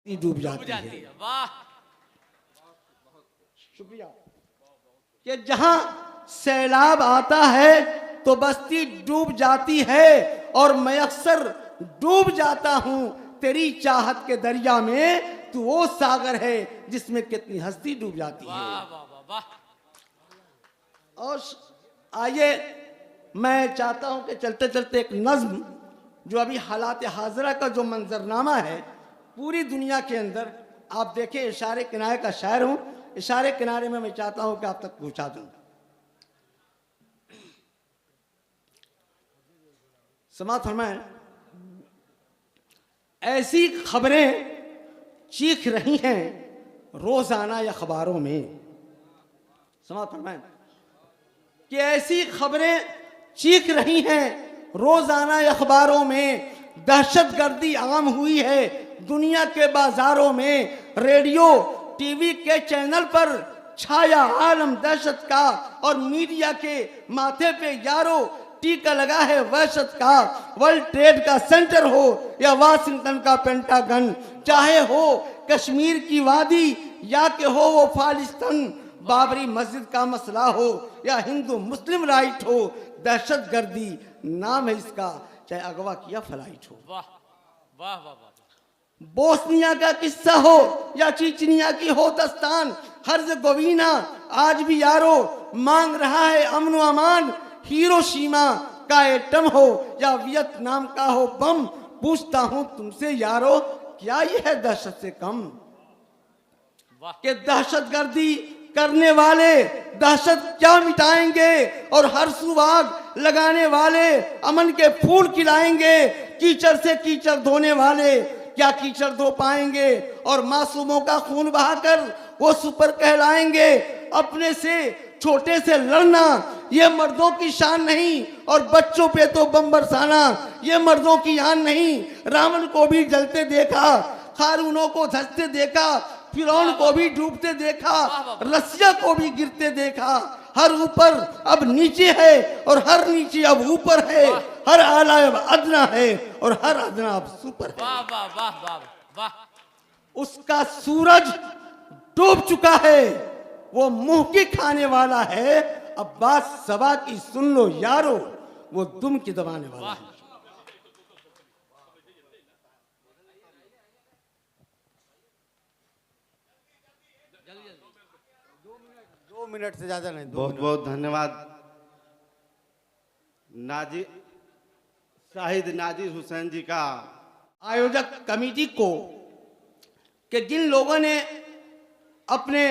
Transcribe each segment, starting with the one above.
डूब जाती है। वाह, शुक्रिया। कि जहां सैलाब आता है तो बस्ती डूब जाती है और मैं अक्सर डूब जाता हूं तेरी चाहत के दरिया में, तू वो सागर है जिसमें कितनी हस्ती डूब जाती वाह, है। वाह, वाह, वाह। और आइए, मैं चाहता हूं कि चलते चलते एक नज्म जो अभी हालात हाजरा का जो मंजरनामा है पूरी दुनिया के अंदर, आप देखें, इशारे किनारे का शायर हूं, इशारे किनारे में मैं चाहता हूं कि आप तक पहुंचा दूं। समात फरमाएं, ऐसी खबरें चीख रही हैं रोजाना अखबारों में। समात फरमाएं कि ऐसी खबरें चीख रही हैं रोजाना अखबारों में, दहशतगर्दी आम हुई है दुनिया के बाजारों में, रेडियो टीवी के चैनल पर छाया आलम दहशत का और मीडिया के माथे पे यारो टीका लगा है वहशत का। वर्ल्ड ट्रेड का सेंटर हो या वाशिंगटन का पेंटागन, चाहे हो कश्मीर की वादी या के हो वो फालिस्तान, बाबरी मस्जिद का मसला हो या हिंदू मुस्लिम राइट हो, दहशतगर्दी नाम है इसका, चाहे अगवा किया फ्लाइट हो। वाह, वाह, वाह, वाह। बोस्निया का किस्सा हो या चीचनिया की हो दस्तान, हर्ज़गोविना आज भी यारो मांग रहा है अमन व अमान, हिरोशिमा का एटम हो या वियतनाम का हो बम, पूछता हूं तुमसे यारो क्या यह है दहशत से कम। वाह। कि दहशतगर्दी करने वाले दहशत क्या मिटाएंगे और हर सुहाग लगाने वाले अमन के फूल खिलाएंगे, कीचड़ से कीचड़ धोने वाले क्या कीचड़ धो पाएंगे और मासूमों का खून बहाकर वो सुपर कहलाएंगे। अपने से छोटे से लड़ना ये मर्दों की शान नहीं और बच्चों पे तो बम बरसाना ये मर्दों की आन नहीं। रावण को भी जलते देखा, हारूनों को धंसते देखा, फिरौन को भी डूबते देखा, रसिया को भी गिरते देखा। हर ऊपर अब नीचे है और हर नीचे अब ऊपर है, हर आला अब अदना है और हर अदना अब सुपर है। वाह, वाह, वाह, वाह, वाह। उसका सूरज डूब चुका है, वो मुंह की खाने वाला है, अब बात सबा की सुन लो यारो, वो दुम की दबाने वाला है। 2 मिनट से ज्यादा नहीं। बहुत बहुत धन्यवाद नाजिर शाहिद नाजिर हुसैन जी का, आयोजक कमेटी को, कि जिन लोगों ने अपने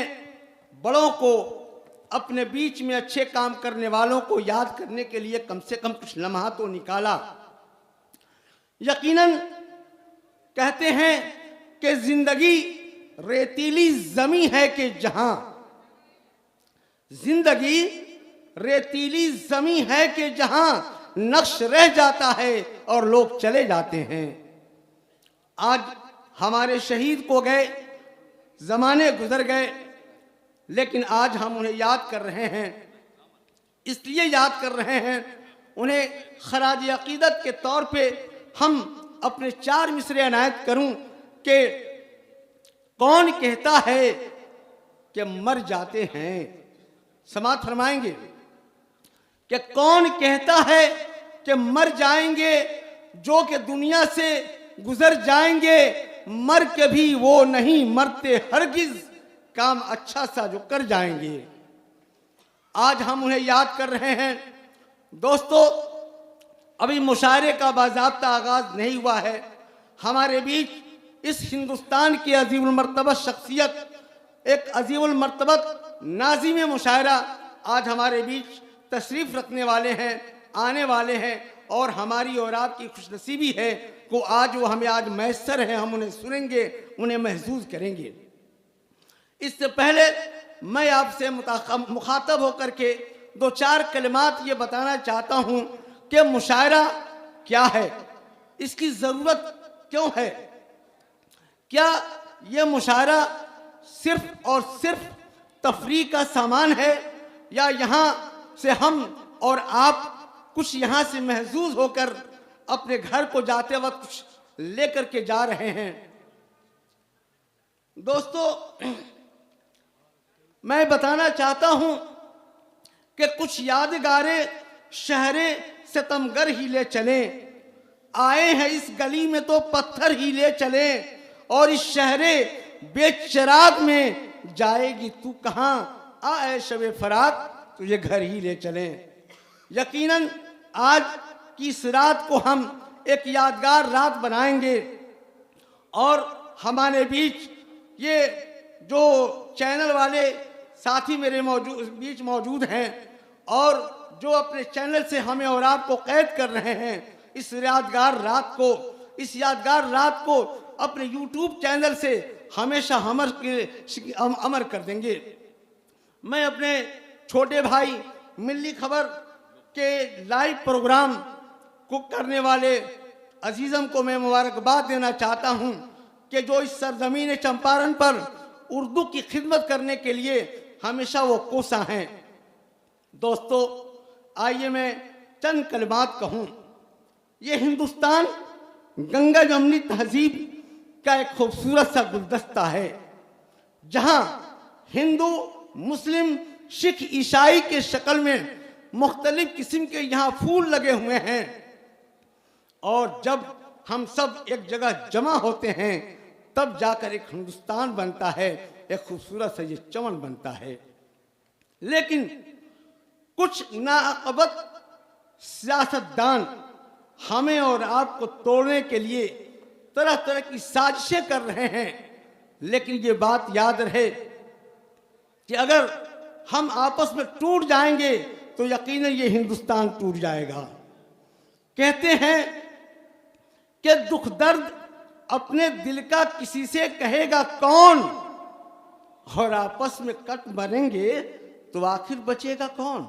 बड़ों को, अपने बीच में अच्छे काम करने वालों को याद करने के लिए कम से कम कुछ लम्हा तो निकाला। यकीनन कहते हैं कि जिंदगी रेतीली जमी है कि जहां, जिंदगी रेतीली जमी है कि जहां नक्श रह जाता है और लोग चले जाते हैं। आज हमारे शहीद को गए, जमाने गुजर गए, लेकिन आज हम उन्हें याद कर रहे हैं। इसलिए याद कर रहे हैं, उन्हें खराज अकीदत के तौर पे हम अपने 4 मिसरे अनायत करूं कि कौन कहता है कि मर जाते हैं। समात फरमाएंगे कि कौन कहता है कि मर जाएंगे, जो कि दुनिया से गुजर जाएंगे, मर के भी वो नहीं मरते हरगिज, काम अच्छा सा जो कर जाएंगे। आज हम उन्हें याद कर रहे हैं। दोस्तों, अभी मुशायरे का बाज़ाब्ता आगाज नहीं हुआ है। हमारे बीच इस हिंदुस्तान की अजीमुल मर्तबत शख्सियत, एक अजीमुल मर्तबत नाज़िम मुशायरा आज हमारे बीच तशरीफ़ रखने वाले हैं, आने वाले हैं, और हमारी और आपकी खुशनसीबी है को आज वो हमें आज मैसर है, हम उन्हें सुनेंगे, उन्हें महसूस करेंगे। इससे पहले मैं आपसे मुखातब होकर के 2-4 कलिमात ये बताना चाहता हूँ कि मुशायरा क्या है, इसकी ज़रूरत क्यों है। क्या ये मुशायरा सिर्फ और सिर्फ तफरीह का सामान है, या यहाँ से हम और आप कुछ यहाँ से महसूस होकर अपने घर को जाते वक्त कुछ लेकर के जा रहे हैं। दोस्तों, मैं बताना चाहता हूं कि कुछ यादगारें शहरे सितमगर ही ले चले, आए हैं इस गली में तो पत्थर ही ले चले, और इस शहरे बेचिराग में जाएगी तू कहां, आए शबे फरात तुझे घर ही ले चले। यकीनन आज की इस रात को हम एक यादगार रात बनाएंगे, और हमारे बीच ये जो चैनल वाले साथी मेरे बीच मौजूद हैं, और जो अपने चैनल से हमें और आपको कैद कर रहे हैं, इस यादगार रात को अपने YouTube चैनल से हमेशा अमर कर देंगे। मैं अपने छोटे भाई मिल्ली खबर के लाइव प्रोग्राम को करने वाले अजीज़म को मैं मुबारकबाद देना चाहता हूं कि जो इस सरजमीन चंपारण पर उर्दू की खिदमत करने के लिए हमेशा वो कोसा हैं। दोस्तों, आइए मैं चंद कलमात कहूँ। ये हिंदुस्तान गंगा जमनी तहजीब का एक खूबसूरत सा गुलदस्ता है, जहाँ हिंदू, मुस्लिम, सिख, ईसाई के शक्ल में मुख्तलिफ किस्म के यहाँ फूल लगे हुए हैं, और जब हम सब एक जगह जमा होते हैं तब जाकर एक हिंदुस्तान बनता है, एक खूबसूरत सा ये चमन बनता है। लेकिन कुछ नाअबत सियासतदान हमें और आपको तोड़ने के लिए तरह तरह की साजिशें कर रहे हैं, लेकिन ये बात याद रहे कि अगर हम आपस में टूट जाएंगे तो यकीनन ये हिंदुस्तान टूट जाएगा। कहते हैं कि दुख दर्द अपने दिल का किसी से कहेगा कौन, और आपस में कट मरेंगे तो आखिर बचेगा कौन,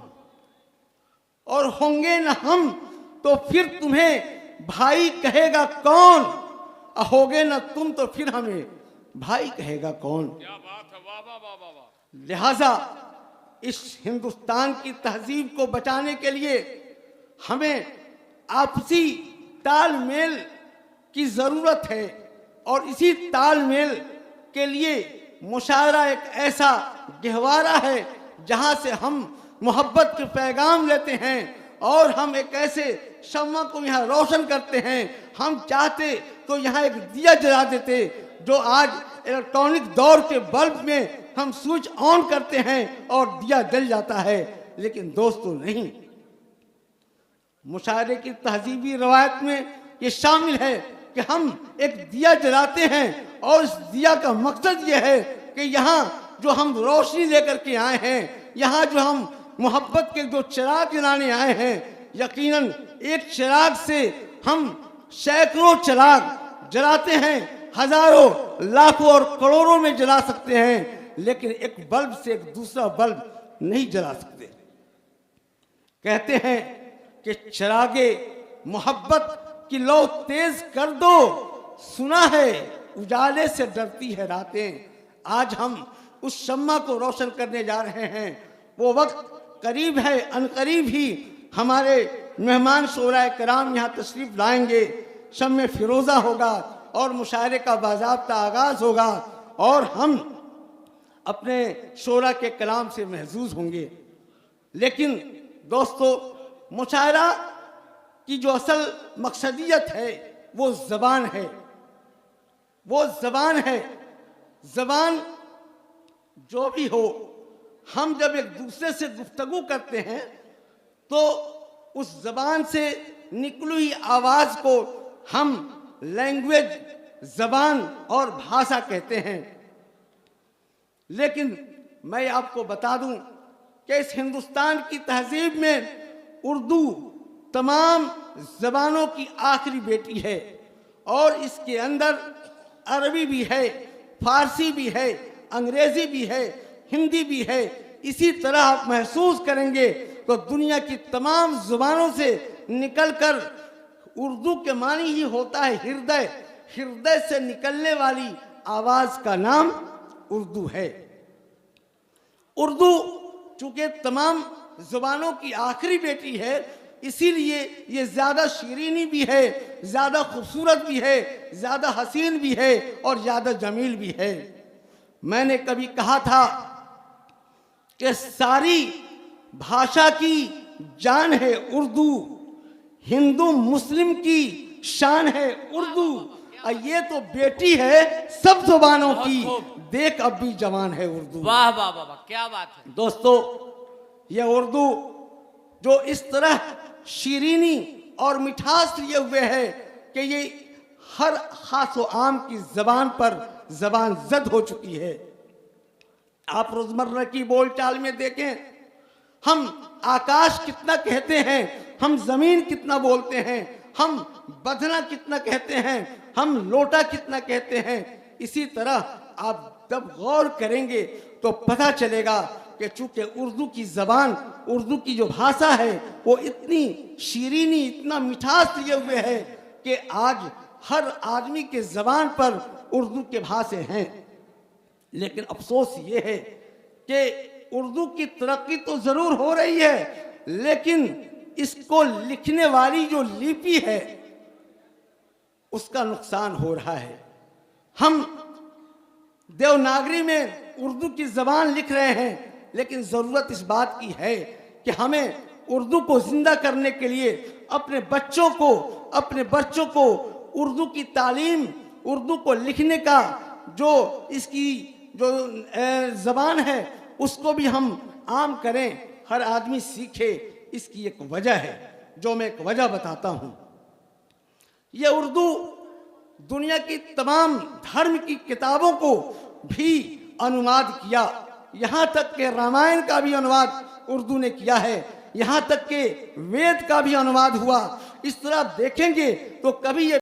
और होंगे न हम तो फिर तुम्हें भाई कहेगा कौन, और होगे न तुम तो फिर हमें भाई कहेगा कौन। क्या बात है, वाह वाह वाह वाह वाह। लिहाजा इस हिंदुस्तान की तहजीब को बचाने के लिए हमें आपसी तालमेल की जरूरत है, और इसी तालमेल के लिए मुशायरा एक ऐसा गहवारा है जहां से हम मोहब्बत के पैगाम लेते हैं, और हम एक ऐसे शम्मा को यहाँ रोशन करते हैं। हम चाहते तो यहाँ एक दिया जला देते, जो आज इलेक्ट्रॉनिक दौर के बल्ब में हम स्विच ऑन करते हैं और दिया जल जाता है, लेकिन दोस्तों नहीं। मुशायरे की तहजीबी रवायत में ये शामिल है कि हम एक दिया जलाते हैं, और इस दिया का मकसद ये है कि यहाँ जो हम रोशनी लेकर के आए हैं, यहाँ जो हम मोहब्बत के जो चिराग जलाने आए हैं, यकीनन एक चिराग से हम सैकड़ों चिराग जलाते हैं, हजारों, लाखों और करोड़ों में जला सकते हैं, लेकिन एक बल्ब से एक दूसरा बल्ब नहीं जला सकते। कहते हैं कि चिरागे मोहब्बत की लौ तेज कर दो, सुना है उजाले से डरती है रातें। आज हम उस शम्मा को रोशन करने जा रहे हैं। वो वक्त करीब है, अनकरीब ही हमारे मेहमान शोराए कराम यहाँ तशरीफ लाएंगे, शम्मे फिरोज़ा होगा और मुशायरे का बाज़ाब्ता आगाज़ होगा, और हम अपने शोरा के कलाम से महजूज होंगे। लेकिन दोस्तों, मुशायरा की जो असल मकसदियत है वो ज़बान है, वो ज़बान है। ज़बान जो भी हो, हम जब एक दूसरे से गुफ्तगू करते हैं तो उस ज़बान से निकली हुई आवाज़ को हम लैंग्वेज, ज़बान और भाषा कहते हैं। लेकिन मैं आपको बता दूं कि इस हिंदुस्तान की तहजीब में उर्दू तमाम ज़बानों की आखिरी बेटी है, और इसके अंदर अरबी भी है, फारसी भी है, अंग्रेज़ी भी है, हिंदी भी है। इसी तरह आप महसूस करेंगे तो दुनिया की तमाम ज़ुबानों से निकलकर उर्दू के मानी ही होता है हृदय, हृदय से निकलने वाली आवाज़ का नाम उर्दू है। उर्दू चूँकि तमाम ज़ुबानों की आखिरी बेटी है, इसीलिए ये ज़्यादा शीरीनी भी है, ज़्यादा खूबसूरत भी है, ज़्यादा हसीन भी है और ज़्यादा जमील भी है। मैंने कभी कहा था कि सारी भाषा की जान है उर्दू, हिंदू मुस्लिम की शान है उर्दू, और ये तो बेटी है सब जुबानों की, देख अब भी जवान है उर्दू। वाह वाह वाह वाह, क्या बात है। दोस्तों, ये उर्दू जो इस तरह शीरीनी और मिठास लिए हुए है कि ये हर खास व आम की जबान पर जबान जद हो चुकी है। आप रोजमर्रा की बोलचाल में देखें, हम आकाश कितना कहते हैं, हम जमीन कितना बोलते हैं, हम बधना कितना कहते हैं, हम लोटा कितना कहते हैं। इसी तरह आप जब गौर करेंगे तो पता चलेगा कि चूंकि उर्दू की जबान, उर्दू की जो भाषा है वो इतनी शीरीनी, इतना मिठास लिए हुए है कि आज हर आदमी के जबान पर उर्दू के भाषे हैं। लेकिन अफसोस ये है कि उर्दू की तरक्की तो जरूर हो रही है, लेकिन इसको लिखने वाली जो लिपि है उसका नुकसान हो रहा है। हम देवनागरी में उर्दू की जबान लिख रहे हैं, लेकिन जरूरत इस बात की है कि हमें उर्दू को जिंदा करने के लिए अपने बच्चों को उर्दू की तालीम, उर्दू को लिखने का जो इसकी जो जबान है उसको भी हम आम करें, हर आदमी सीखे। इसकी एक वजह है जो मैं एक वजह बताता हूं। यह उर्दू दुनिया की तमाम धर्म की किताबों को भी अनुवाद किया, यहाँ तक के रामायण का भी अनुवाद उर्दू ने किया है, यहाँ तक के वेद का भी अनुवाद हुआ। इस तरह आप देखेंगे तो कभी ये